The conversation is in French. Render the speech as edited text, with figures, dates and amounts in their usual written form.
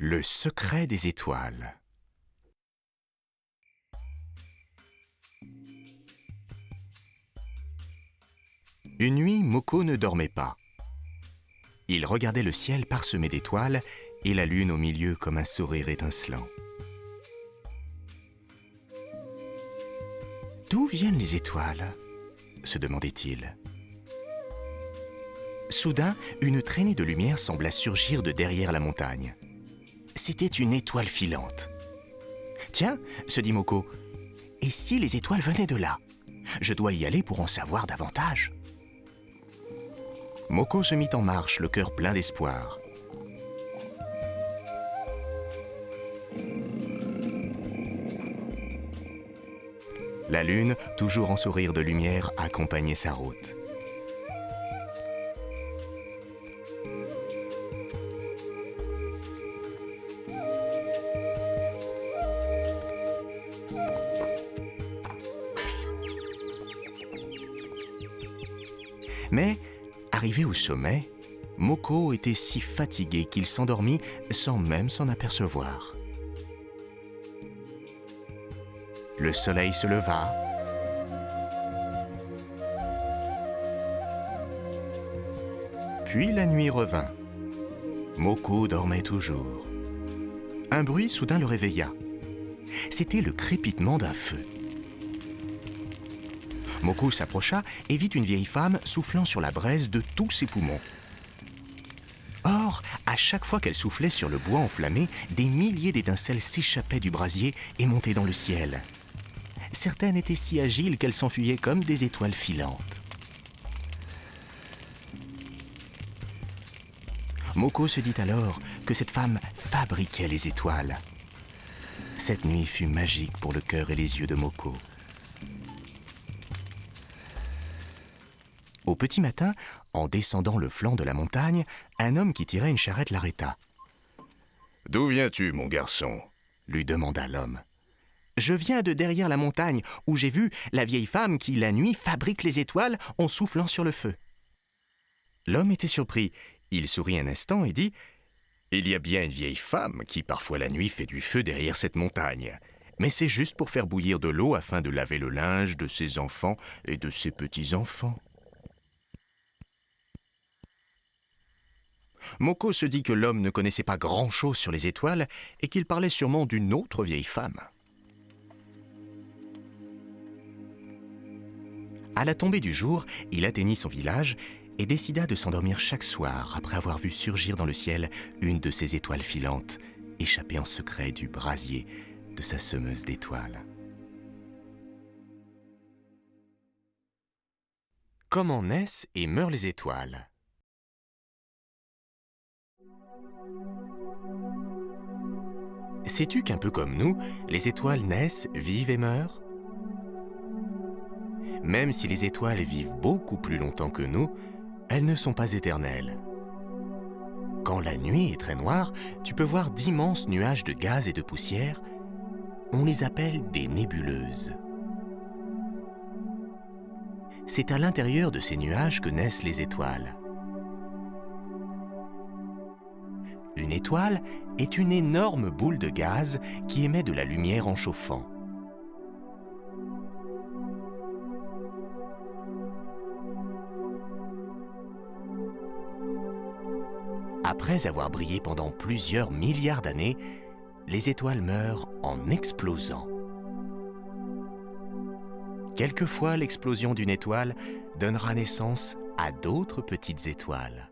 Le secret des étoiles. Une nuit, Moko ne dormait pas. Il regardait le ciel parsemé d'étoiles et la lune au milieu comme un sourire étincelant. « D'où viennent les étoiles ?» se demandait-il. Soudain, une traînée de lumière sembla surgir de derrière la montagne. C'était une étoile filante. « Tiens, se dit Moko, et si les étoiles venaient de là? Je dois y aller pour en savoir davantage. » Moko se mit en marche, le cœur plein d'espoir. La lune, toujours en sourire de lumière, accompagnait sa route. Mais, arrivé au sommet, Moko était si fatigué qu'il s'endormit sans même s'en apercevoir. Le soleil se leva. Puis la nuit revint. Moko dormait toujours. Un bruit soudain le réveilla. C'était le crépitement d'un feu. Moko s'approcha et vit une vieille femme soufflant sur la braise de tous ses poumons. Or, à chaque fois qu'elle soufflait sur le bois enflammé, des milliers d'étincelles s'échappaient du brasier et montaient dans le ciel. Certaines étaient si agiles qu'elles s'enfuyaient comme des étoiles filantes. Moko se dit alors que cette femme fabriquait les étoiles. Cette nuit fut magique pour le cœur et les yeux de Moko. Au petit matin, en descendant le flanc de la montagne, un homme qui tirait une charrette l'arrêta. « D'où viens-tu, mon garçon ?» lui demanda l'homme. « Je viens de derrière la montagne, où j'ai vu la vieille femme qui, la nuit, fabrique les étoiles en soufflant sur le feu. » L'homme était surpris. Il sourit un instant et dit « Il y a bien une vieille femme qui, parfois la nuit, fait du feu derrière cette montagne. Mais c'est juste pour faire bouillir de l'eau afin de laver le linge de ses enfants et de ses petits-enfants. » Moko se dit que l'homme ne connaissait pas grand-chose sur les étoiles et qu'il parlait sûrement d'une autre vieille femme. À la tombée du jour, il atteignit son village et décida de s'endormir chaque soir après avoir vu surgir dans le ciel une de ces étoiles filantes, échappée en secret du brasier de sa semeuse d'étoiles. Comment naissent et meurent les étoiles? Sais-tu qu'un peu comme nous, les étoiles naissent, vivent et meurent? Même si les étoiles vivent beaucoup plus longtemps que nous, elles ne sont pas éternelles. Quand la nuit est très noire, tu peux voir d'immenses nuages de gaz et de poussière. On les appelle des nébuleuses. C'est à l'intérieur de ces nuages que naissent les étoiles. Une étoile est une énorme boule de gaz qui émet de la lumière en chauffant. Après avoir brillé pendant plusieurs milliards d'années, les étoiles meurent en explosant. Quelquefois, l'explosion d'une étoile donnera naissance à d'autres petites étoiles.